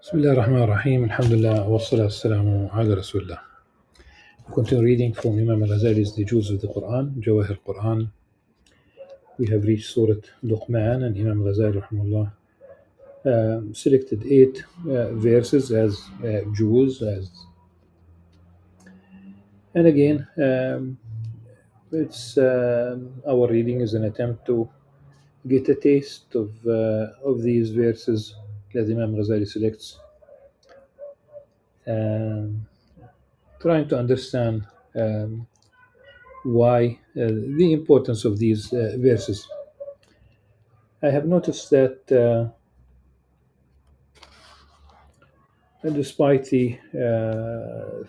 بسم الله الرحمن الرحيم الحمد لله والصلاة والسلام على رسول الله. Continue reading from Imam Al-Ghazali's The Jewels of the Qur'an, Jawahir Qur'an. We have reached Surah Luqman, and Imam Al-Ghazali rahimahullah selected 8 verses as jewels. And again, it's our reading is an attempt to get a taste of these verses that Imam Ghazali selects, trying to understand why the importance of these verses. I have noticed that despite the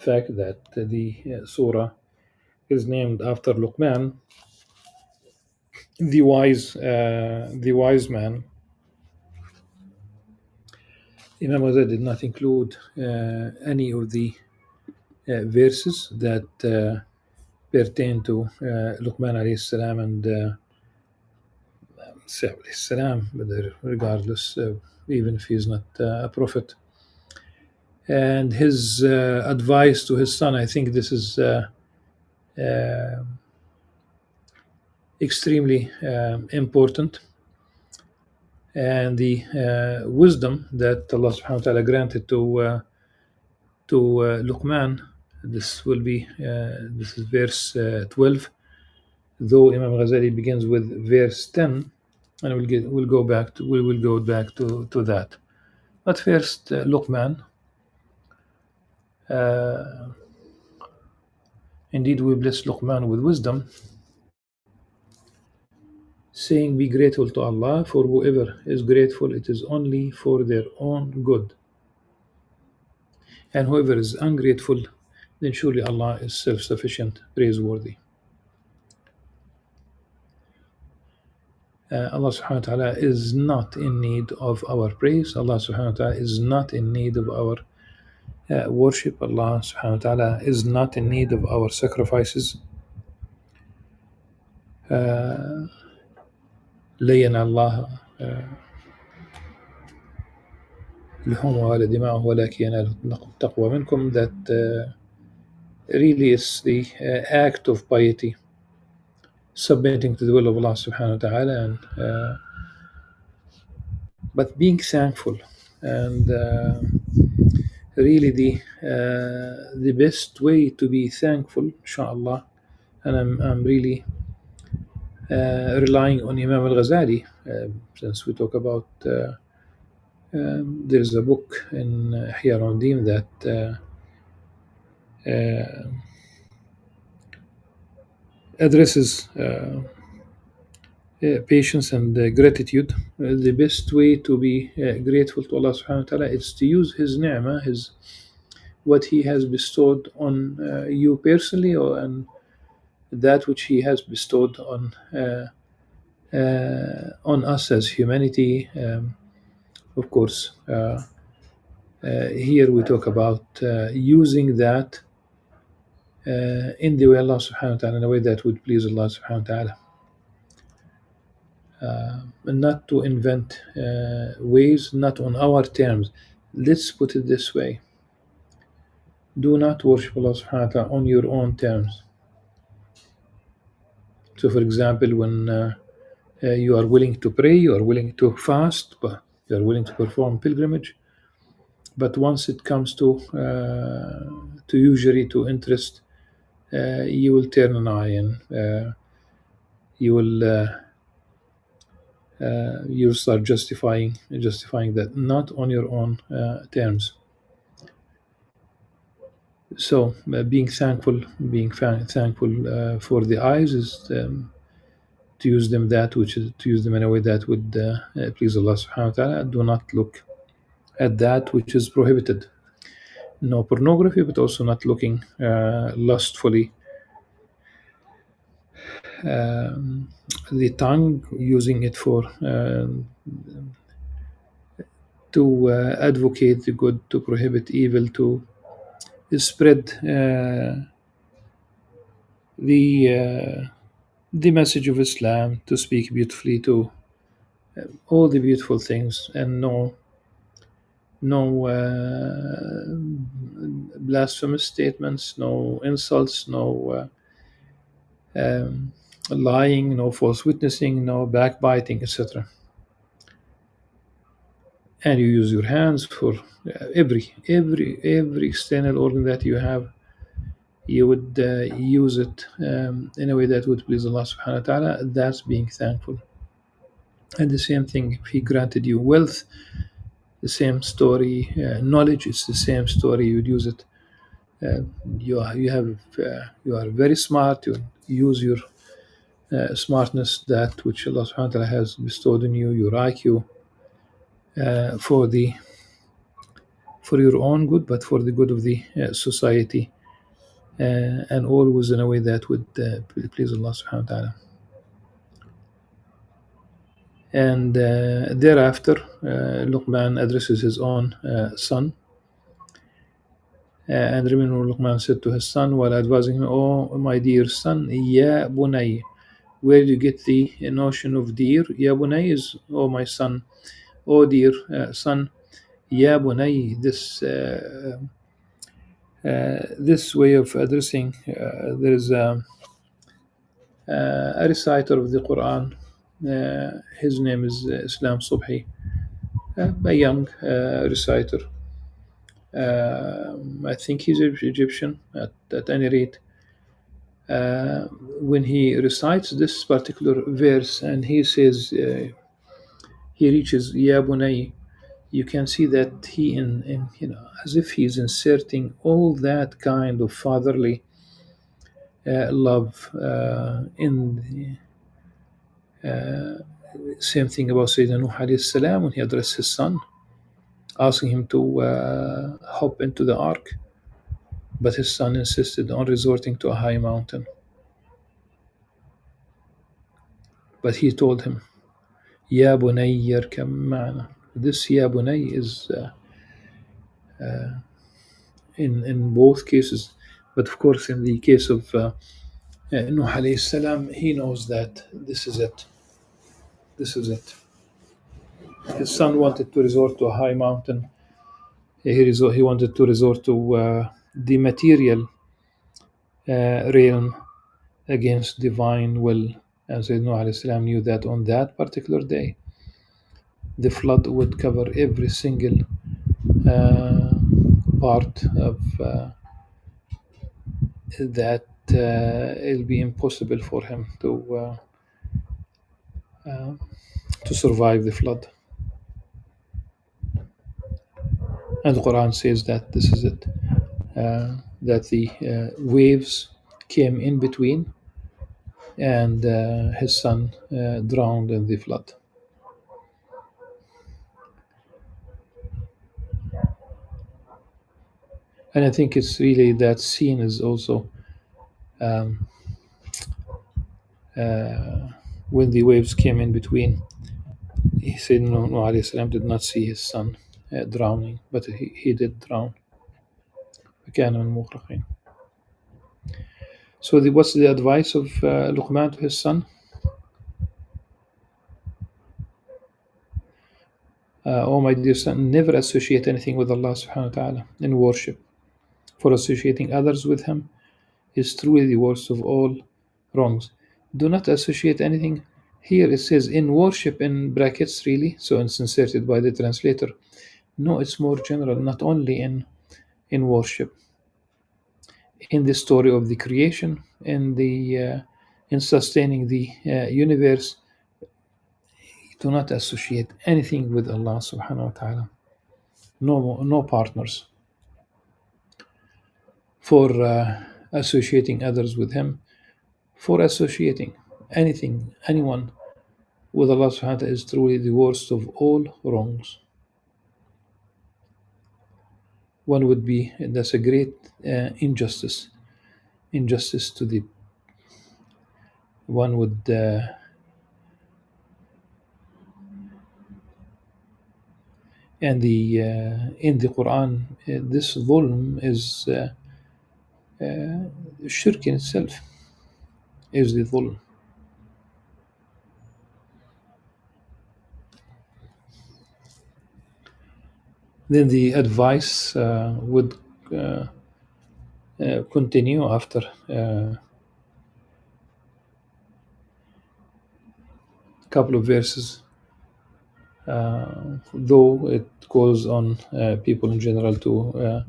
fact that the surah is named after Luqman, the wise man, Imam Ghazali did not include any of the verses that pertain to Luqman alayhi salam and Isa alayhi salam, regardless, even if he is not a prophet. And his advice to his son, I think this is extremely important. And the wisdom that Allah subhanahu wa ta'ala granted to Luqman, this is verse 12, though Imam Ghazali begins with verse 10, and we will go back to that. But first, Luqman. Indeed, we bless Luqman with wisdom, saying, "Be grateful to Allah, for whoever is grateful, it is only for their own good. And whoever is ungrateful, then surely Allah is self-sufficient, praiseworthy." Allah subhanahu wa ta'ala is not in need of our praise. Allah subhanahu wa ta'ala is not in need of our worship. Allah subhanahu wa ta'ala is not in need of our sacrifices. لَيَنَ اللَّهَ لحومها ولا دماؤه ولكن يناله التقوى منكم. That really is the act of piety, submitting to the will of Allah subhanahu wa ta'ala, and but being thankful. And really the best way to be thankful, inshallah, and I'm really relying on Imam Al-Ghazali, since we talk about there's a book in Ihya Ulumuddin that addresses patience and gratitude. The best way to be grateful to Allah subhanahu wa ta'ala is to use His ni'mah, what He has bestowed on you personally, and that which He has bestowed on us as humanity. Of course, here we talk about using that in the way Allah subhanahu wa ta'ala, in a way that would please Allah subhanahu wa ta'ala. And not to invent ways, not on our terms. Let's put it this way: do not worship Allah subhanahu wa ta'ala on your own terms. So, for example, when you are willing to pray, you are willing to fast, but you are willing to perform pilgrimage, but once it comes to usury, to interest, you will turn an eye, and you'll start justifying that not on your own terms. So being thankful for the eyes is to use them in a way that would please Allah subhanahu wa ta'ala. Do not look at that which is prohibited. No pornography, but also not looking lustfully. The tongue, using it for to advocate the good, to prohibit evil, to spread the message of Islam, to speak beautifully, to all the beautiful things, and no no blasphemous statements, no insults, no lying, no false witnessing, no backbiting, etc. And you use your hands for every external organ that you have. You would use it in a way that would please Allah subhanahu wa ta'ala. That's being thankful. And the same thing, if He granted you wealth, the same story. Knowledge, it's the same story. You would use it. You are very smart. You use your smartness, that which Allah subhanahu wa ta'ala has bestowed on you, your IQ, for the for your own good, but for the good of the society, and always in a way that would please Allah subhanahu wa ta'ala. And thereafter, Luqman addresses his own son. And remember, Luqman said to his son while advising him, "Oh, my dear son, Ya Bunay." Where do you get the notion of dear? Ya Bunay is, oh my son, oh dear son. Ya Bunay, this way of addressing, there is a reciter of the Quran. His name is Islam Subhi, a young reciter. I think he's Egyptian at any rate. When he recites this particular verse and he says, he reaches Ya Bunay, you can see that he in as if he's inserting all that kind of fatherly love in the same thing about Sayyidina Nuh alayhi salam when he addressed his son, asking him to hop into the ark, but his son insisted on resorting to a high mountain. But he told him, Ya Bunay yarkam ma'ana. This Ya Bunay is in both cases, but of course in the case of Nuh alayhi salam, he knows that this is it. This is it. His son wanted to resort to a high mountain. He wanted to resort to the material realm against divine will. And Sayyidina Nuh alayhi salam knew that on that particular day, the flood would cover every single part of that. It'll be impossible for him to survive the flood. And the Quran says that this is it, that the waves came in between and his son drowned in the flood. And I think it's really that scene is also um, when the waves came in between. He said Nuh alayhi salam did not see his son drowning, but he did drown. فكان من المغرقين. So what's the advice of Luqman to his son? Oh my dear son, never associate anything with Allah subhanahu wa ta'ala in worship, for associating others with him is truly the worst of all wrongs. Do not associate anything. Here it says in worship in brackets, really, so it's inserted by the translator. No, it's more general, not only in worship, in the story of the creation, in sustaining the universe. Do not associate anything with Allah subhanahu wa ta'ala. No partners. For associating others with him, for associating anyone with Allah subhanahu wa ta'ala is truly the worst of all wrongs. One would be, that's a great injustice to the one would and the in the Quran this dhulm is shirk in itself is the dhulm. Then the advice would uh, continue after a couple of verses, though it calls on people in general to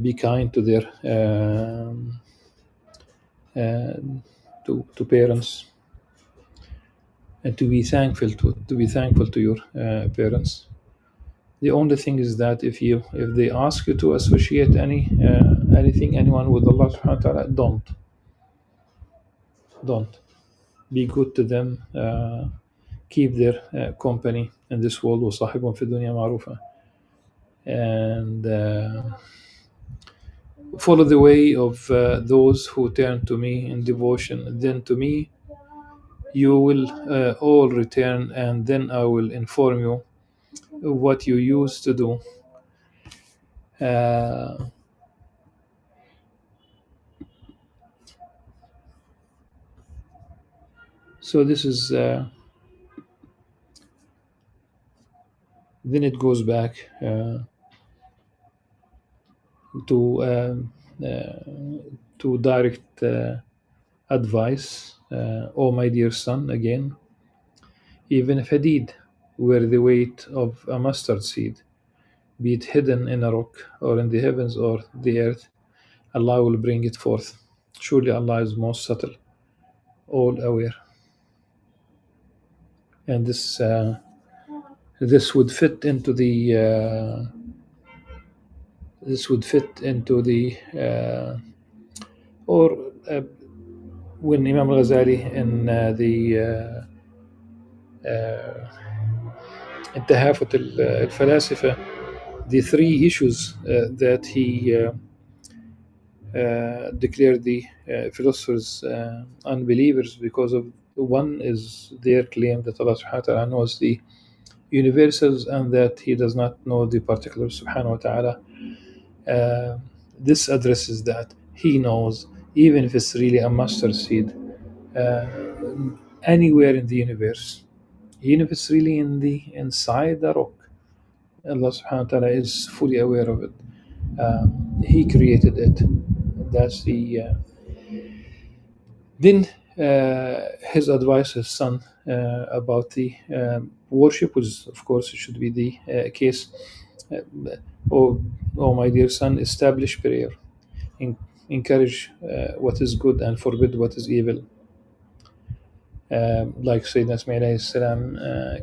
be kind to their uh, to parents, and to be thankful to your parents. The only thing is that if they ask you to associate anything anyone with Allah subhanahu wa ta'ala, don't be good to them. Keep their company in this world. وصاحبهم في الدنيا معروفة. And follow the way of those who turn to me in devotion. Then to me you will all return, and then I will inform you of what you used to do. Uh, so this is then it goes back to direct advice. Oh my dear son, again, even if a deed were the weight of a mustard seed, be it hidden in a rock or in the heavens or the earth, Allah will bring it forth. Surely Allah is most subtle, all aware. And this would fit into the or when Imam Al-Ghazali in the انتهافة الفلاسفة, the three issues that he declared the philosophers unbelievers because of. One is their claim that Allah subhanahu wa ta'ala knows the universals and that he does not know the particulars subhanahu wa ta'ala. This addresses that he knows, even if it's really a mustard seed, uh, anywhere in the universe, even if it's really inside the rock, Allah subhanahu wa ta'ala is fully aware of it. He created it. That's the then his advice, his son, about the worship, which of course it should be the case. Uh, oh, my dear son, establish prayer, en- encourage what is good and forbid what is evil. Like Sayyidina Ismail alayhi salam,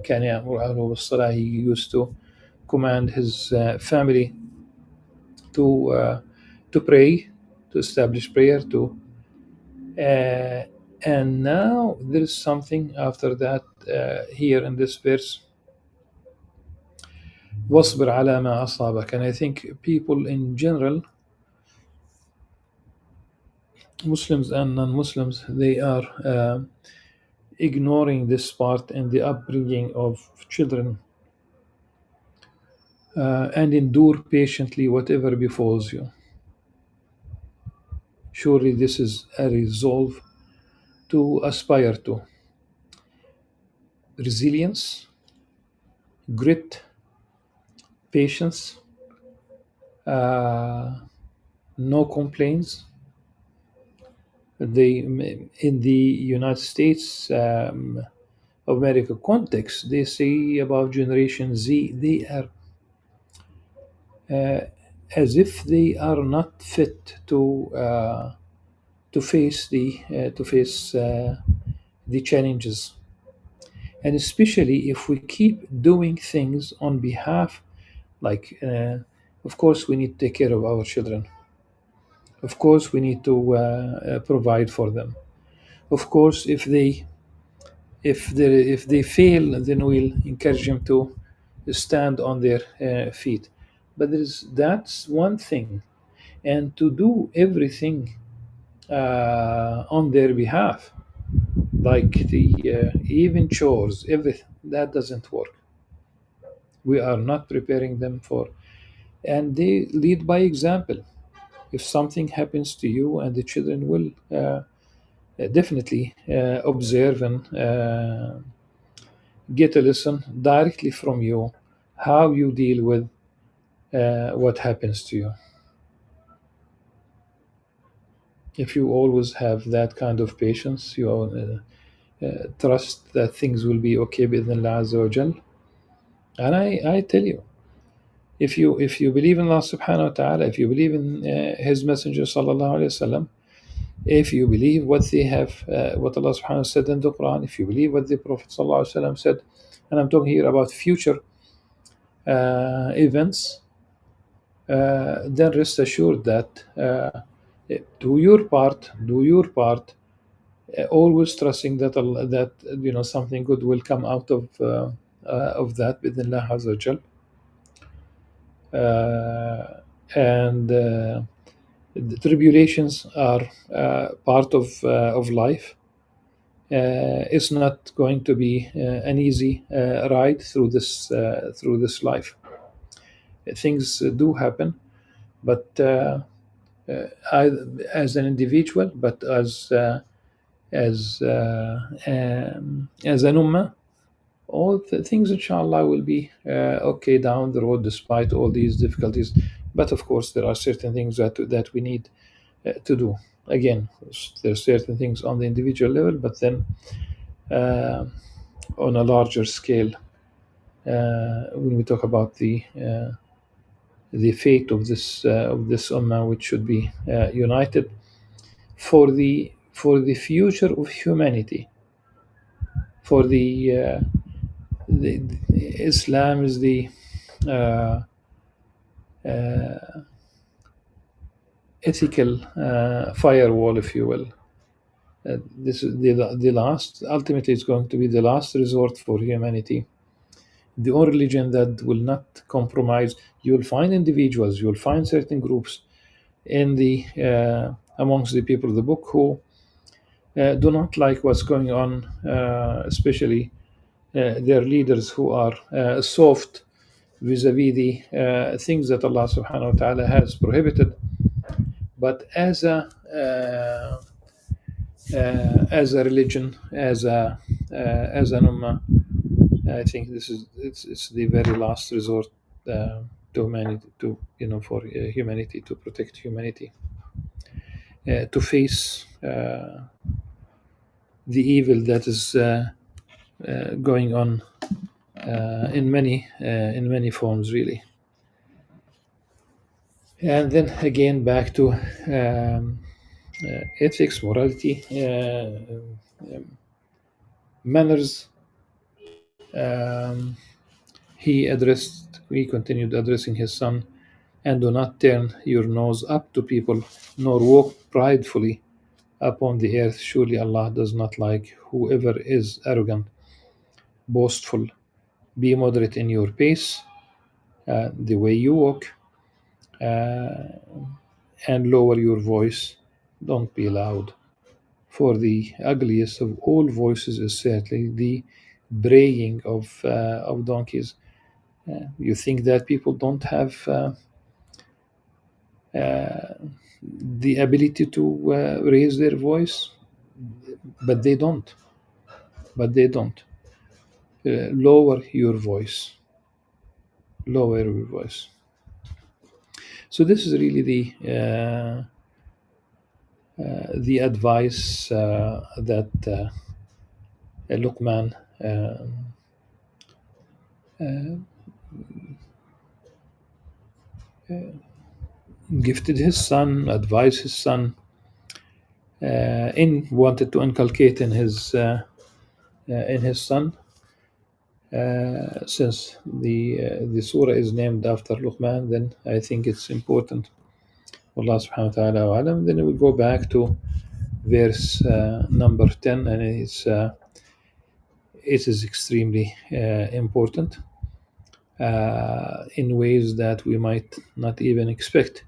كان يأمر أهله بالصلاة, he used to command his family to pray, to establish prayer, to and now there is something after that here in this verse. واصبر على ما أصابك. And I think people in general, Muslims and non-Muslims, they are ignoring this part in the upbringing of children, and endure patiently whatever befalls you. Surely this is a resolve to aspire to resilience, grit, patience, no complaints. They in the United States of America context, they say about Generation Z, they are as if they are not fit to face the challenges, and especially if we keep doing things on behalf, like of course we need to take care of our children, of course we need to provide for them, of course if they fail, then we'll encourage them to stand on their feet. But that's one thing, and to do everything on their behalf, like the even chores, everything, that doesn't work. We are not preparing them for, and they lead by example. If something happens to you, and the children will definitely observe and get a lesson directly from you, how you deal with what happens to you. If you always have that kind of patience, you trust that things will be okay بإذن Azza wa Jal. And I tell you, if you believe in Allah subhanahu wa ta'ala, if you believe in His Messenger sallallahu alayhi wasallam, if you believe what they have, what Allah subhanahu wa ta'ala said in the Quran, if you believe what the Prophet sallallahu alayhi wasallam said, and I'm talking here about future events, then rest assured that do your part, always trusting that that something good will come out of that بإذن الله عز وجل. And the tribulations are part of life. It's not going to be an easy ride through this life. Things do happen, but I, as an individual, but as an ummah, all the things inshallah will be okay down the road despite all these difficulties. But of course there are certain things that we need to do. Again, there are certain things on the individual level, but then uh, on a larger scale, when we talk about the fate of this ummah, which should be united for the future of humanity, for the Islam is the uh, uh, ethical firewall, if you will. This is the last. Ultimately, it's going to be the last resort for humanity. The only religion that will not compromise. You will find individuals. You will find certain groups in the amongst the people of the book who do not like what's going on, especially their leaders who are soft vis-a-vis the things that Allah subhanahu wa ta'ala has prohibited. But as a religion, as an ummah, I think it's the very last resort to humanity, to for humanity, to protect humanity, to face the evil that is going on in many forms, really. And then again, back to ethics, morality, manners. Um, he continued addressing his son, and do not turn your nose up to people, nor walk pridefully upon the earth. Surely Allah does not like whoever is arrogant, boastful. Be moderate in your pace, the way you walk, uh, and lower your voice. Don't be loud. For the ugliest of all voices is certainly the braying of donkeys. You think that people don't have the ability to raise their voice, but they don't. But they don't. Lower your voice. Lower your voice. So this is really the advice that Luqman gifted his son, advised his son, wanted to inculcate in his son. Since the surah is named after Luqman, then I think it's important. Allah subhanahu wa ta'ala wa alam. Then we go back to verse number 10, and it is extremely important in ways that we might not even expect.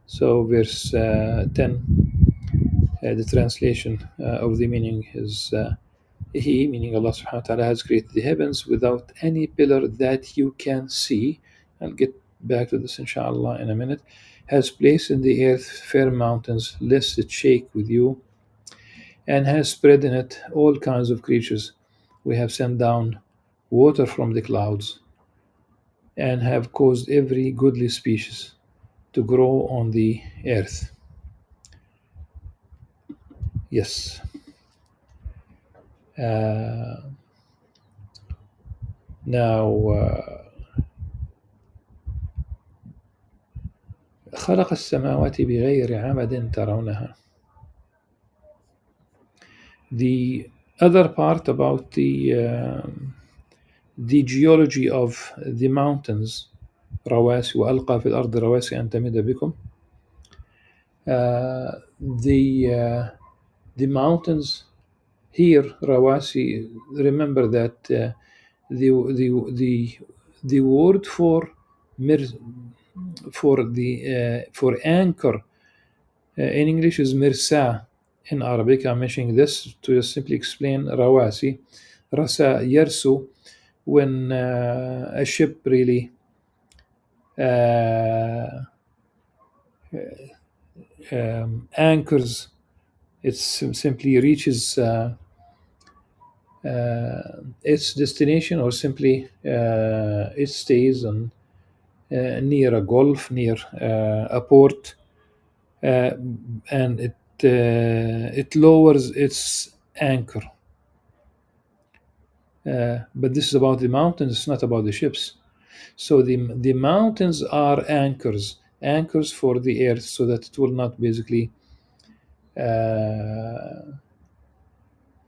So verse 10, the translation of the meaning is He, meaning Allah subhanahu wa ta'ala, has created the heavens without any pillar that you can see. I'll get back to this inshallah in a minute. Has placed in the earth firm mountains lest it shake with you, and has spread in it all kinds of creatures. We have sent down water from the clouds and have caused every goodly species to grow on the earth. Yes. Uh, now خلق السماوات بغير عمد ترونها. The other part about the geology of the mountains رواسي وألقى في الأرض رواسي أن تمد بكم. The mountains here رواسي, remember that the word for for anchor in English is mirsa. In Arabic, I'm mentioning this to just simply explain rawasi. Rasa yarsu, when a ship really anchors, it simply reaches its destination, or simply it stays on near a gulf, near a port, and it lowers its anchor. But this is about the mountains, it's not about the ships. So the mountains are anchors for the earth, so that it will not basically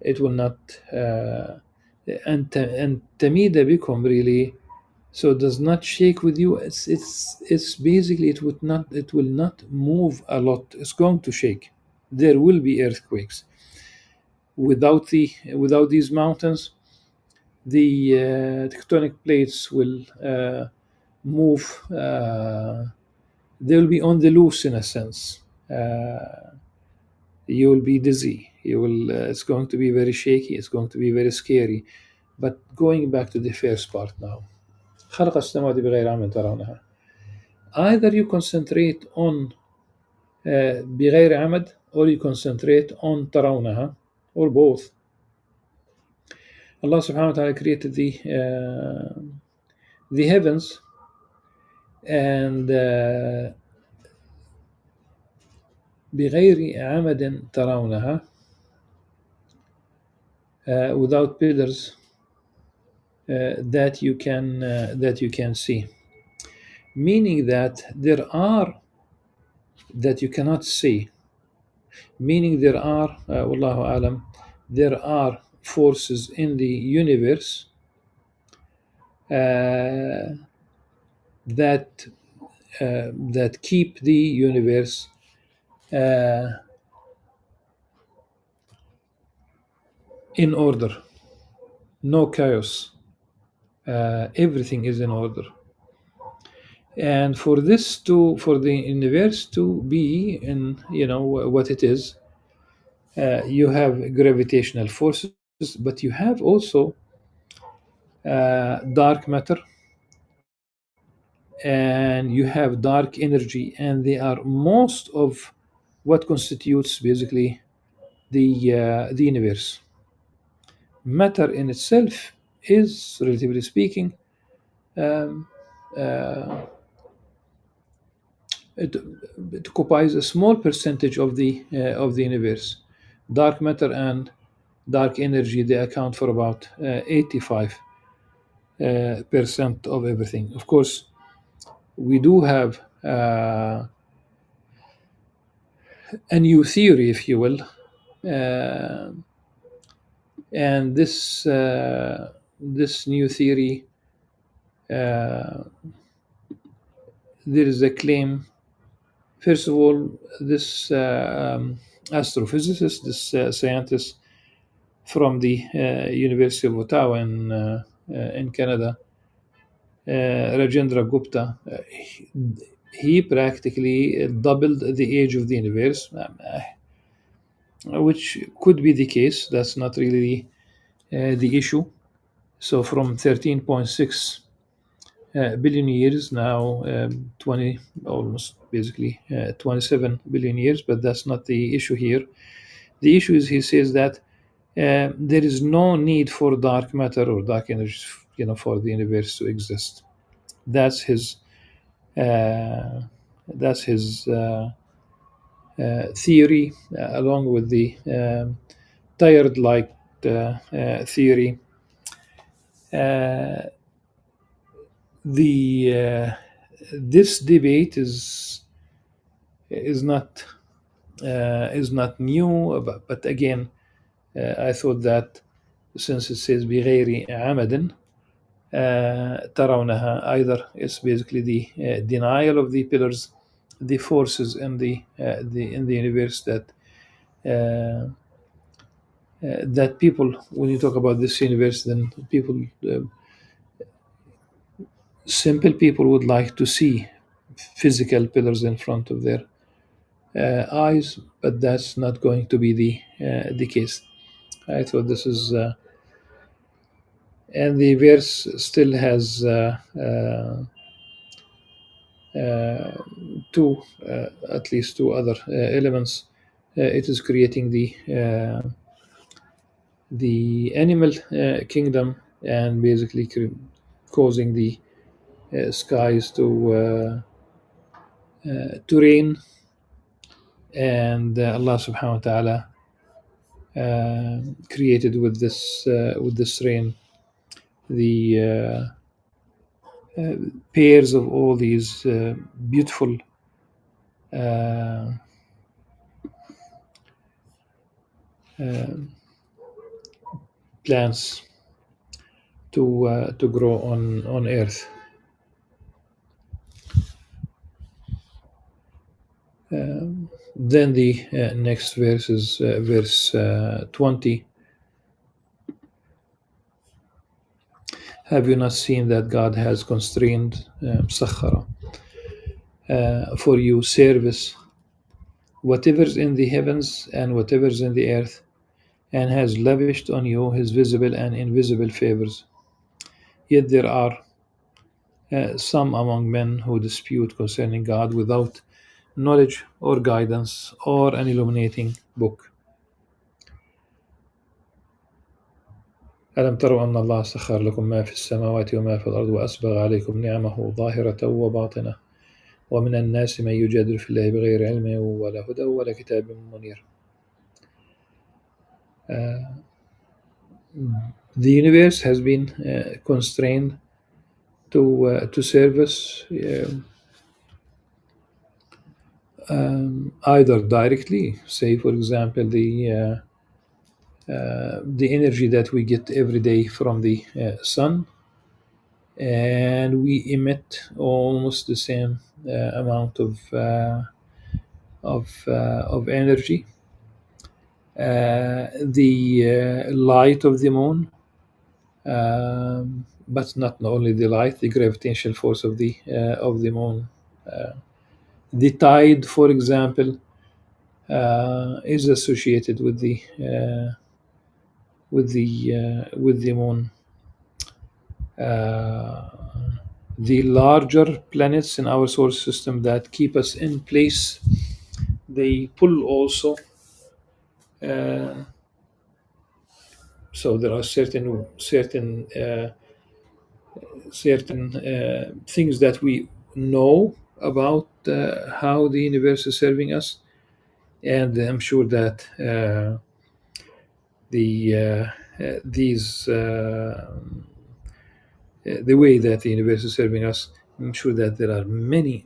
it will not and tamida bikum, really, so it does not shake with you. It's basically it will not move a lot. It's going to shake. There will be earthquakes. Without these mountains, the tectonic plates will move. They'll be on the loose, in a sense. You will be dizzy. You will. It's going to be very shaky. It's going to be very scary. But going back to the first part now, خلق السماوات بغير عمد ترونها. Either you concentrate on بغير عمد, or you concentrate on ترونها, or both. Allah subhanahu wa ta'ala created the heavens, and بغير عمد ترونها, without pillars that you can see, meaning that there are that you cannot see, meaning there are wallahu alam, there are forces in the universe that keep the universe in order, no chaos. Everything is in order, and for the universe to be in what it is, you have gravitational forces, but you have also dark matter, and you have dark energy, and they are most of what constitutes basically the universe. Matter in itself is, relatively speaking, um, it occupies a small percentage of the universe. Dark matter and dark energy, they account for about 85% of everything. Of course, we do have a new theory, if you will, and this new theory, there is a claim. First of all, this astrophysicist, this scientist from the University of Ottawa in Canada, Rajendra Gupta, he practically doubled the age of the universe, which could be the case. That's not really the issue. So from 13.6 billion years now, 20, almost basically 27 billion years, but that's not the issue here. The issue is, he says that there is no need for dark matter or dark energy, for the universe to exist. That's his uh, that's his theory, along with the tired light theory. Uh, the This debate is not new, but again, I thought that since it says بغير عمد ترونها, either it's basically the denial of the pillars, the forces in the universe uh, that people, when you talk about this universe, then people, simple people, would like to see physical pillars in front of their eyes, but that's not going to be the case. I thought this is, and the verse still has two, at least two other elements. It is creating the animal kingdom, and basically causing the skies to rain, and Allah subhanahu wa ta'ala created with this rain the pairs of all these beautiful uh, uh, plants to grow on earth. Then the next verse is verse 20. Have you not seen that God has constrained مسخرة for you service, whatever's in the heavens and whatever's in the earth, and has lavished on you his visible and invisible favors? Yet there are some among men who dispute concerning God without knowledge or guidance or an illuminating book. ألم تروا أن الله سخر لكم ما في السماوات وما في الأرض وأسبغ عليكم نعمه ظاهرة وباطنة ومن الناس من يجادل في الله بغير علم ولا هدى ولا كتاب منير. The universe has been constrained to service, either directly, say for example the energy that we get every day from the sun, and we emit almost the same amount of energy. The light of the moon, but not only the light, the gravitational force of the moon. The tide, for example, is associated with the moon. The larger planets in our solar system that keep us in place, they pull also. So there are certain things that we know about how the universe is serving us, and I'm sure that the way that the universe is serving us, I'm sure that there are many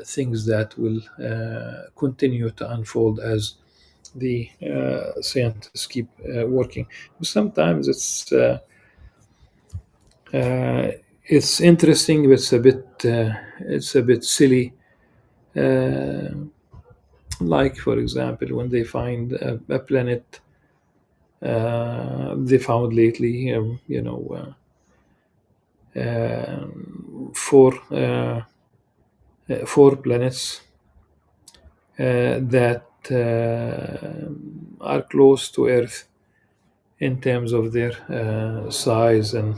things that will continue to unfold as the scientists keep working. Sometimes it's interesting, but it's a bit silly. Like for example, when they find a planet, they found lately, four planets that are close to Earth in terms of their size, and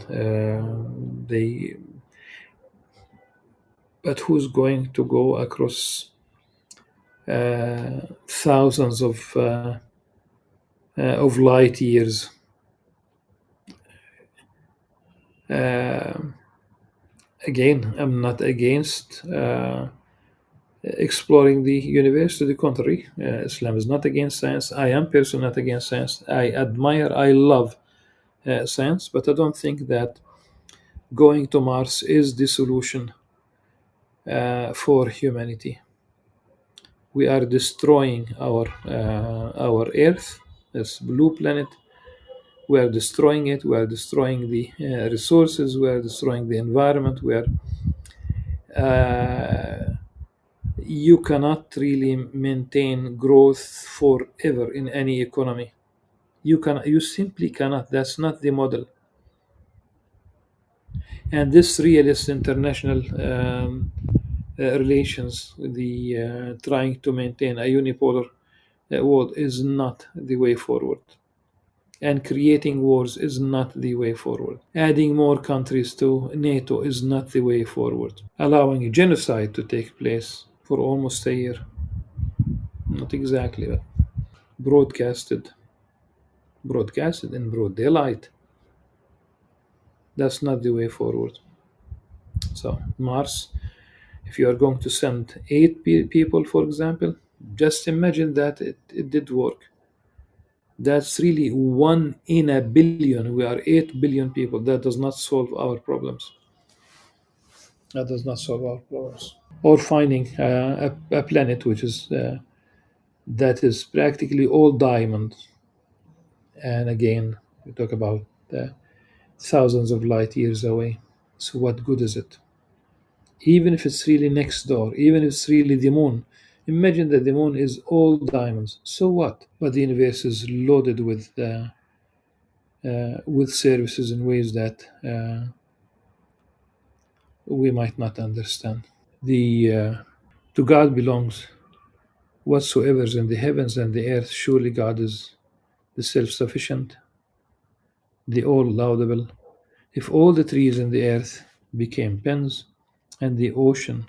they. But who's going to go across thousands of light years Again, I'm not against exploring the universe. To the contrary, Islam is not against science. I am personally not against science. I admire, I love science, but I don't think that going to Mars is the solution for humanity. We are destroying our Earth, this blue planet. We are destroying it. We are destroying the resources. We are destroying the environment. We are you cannot really maintain growth forever in any economy. You simply cannot. That's not the model. And this realist international relations, the trying to maintain a unipolar world is not the way forward. And creating wars is not the way forward. Adding more countries to NATO is not the way forward. Allowing genocide to take place for almost a year, not exactly, but broadcasted, broadcasted in broad daylight. That's not the way forward. So Mars, if you are going to send people, for example, just imagine that it did work. That's really 1 in a billion. We are 8 billion people. That does not solve our problems. That does not solve our problems. Or finding a planet which is that is practically all diamond. And again, we talk about uh, thousands of light years away. So what good is it? Even if it's really next door, even if it's really the moon. Imagine that the moon is all diamonds. So what? But the universe is loaded with services in ways that we might not understand. The To God belongs whatsoever is in the heavens and the earth. Surely God is the self-sufficient, the all-laudable. If all the trees in the earth became pens, and the ocean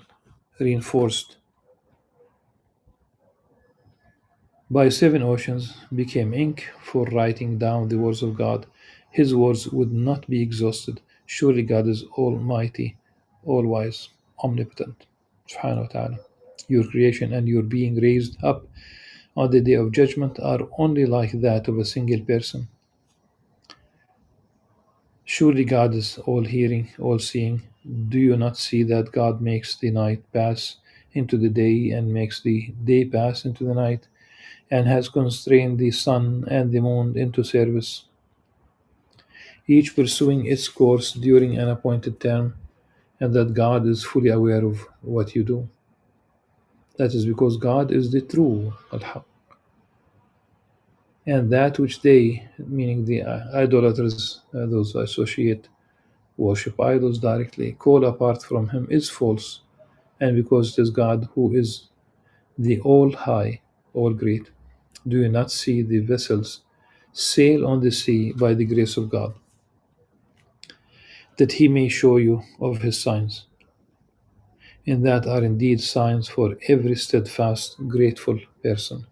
reinforced by 7 oceans became ink for writing down the words of God, his words would not be exhausted. Surely God is almighty, all wise, omnipotent. Subhanahu wa ta'ala. Your creation and your being raised up on the day of judgment are only like that of a single person. Surely God is all hearing, all seeing. Do you not see that God makes the night pass into the day and makes the day pass into the night, and has constrained the sun and the moon into service, each pursuing its course during an appointed term, and that God is fully aware of what you do? That is because God is the true Al-Haq. And that which they, meaning the idolaters, those who associate worship idols directly, call apart from Him, is false. And because it is God who is the all high, all great, do you not see the vessels sail on the sea by the grace of God, that He may show you of His signs? And that are indeed signs for every steadfast, grateful person.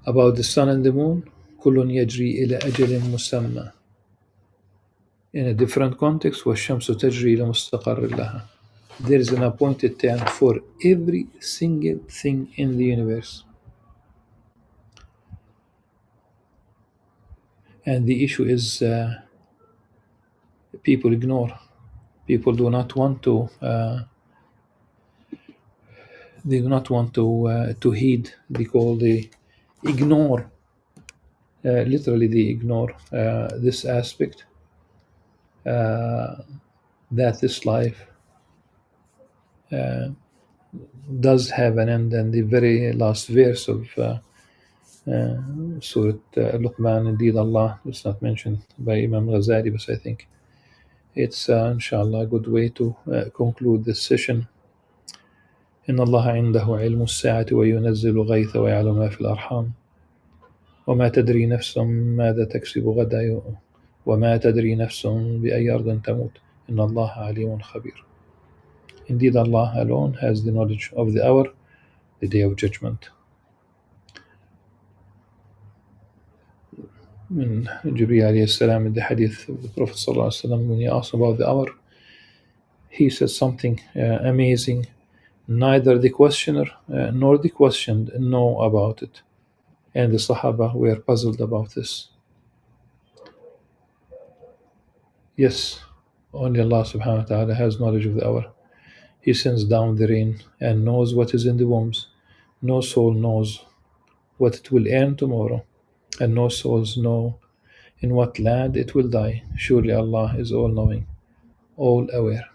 About the sun and the moon, كل يجري إلى أجل مسمى. In a different context, والشمس تجري لمستقر لها. There is an appointed time for every single thing in the universe. And the issue is people ignore. People do not want to. They do not want to heed the call. They ignore. Literally, they ignore this aspect that this life does have an end. And the very last verse of Surah Luqman, indeed Allah, it's not mentioned by Imam Ghazali, but I think it's inshallah a good way to conclude this session. إن الله عنده علم الساعة وينزل الغيث ويعلم ما في الأرحام وما تدري نفس ماذا تكسب غدا وما تدري نفس بأي أرض تموت إن الله عليم خبير. Indeed, Allah alone has the knowledge of the hour, the day of judgment. من Jibreel alayhi salam in the hadith of the Prophet sallallahu alaihi wasallam, when he asked about the hour, he said something amazing. Neither the questioner nor the questioned know about it. And the Sahaba were puzzled about this. Yes, only Allah subhanahu wa ta'ala has knowledge of the hour. He sends down the rain and knows what is in the wombs. No soul knows what it will earn tomorrow, and no souls know in what land it will die. Surely Allah is all knowing, all aware.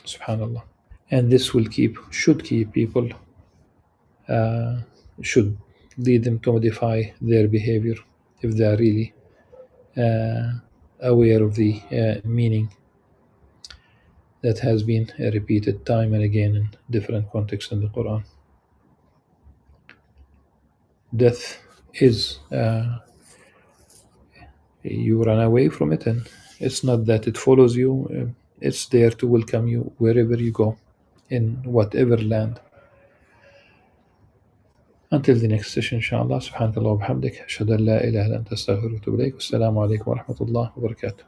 Subhanallah. And this should keep people, uh, should lead them to modify their behavior if they are really uh, aware of the meaning that has been repeated time and again in different contexts in the Quran. Death is, you run away from it, and it's not that it follows you, it's there to welcome you wherever you go, in whatever land. Until the next session, inshallah. Subhanakallah wa bihamdik. Ashhadu an la ilaha illa anta astaghfiruka wa atubu ilayk. Wassalamu alaikum wa rahmatullahi wa barakatuh.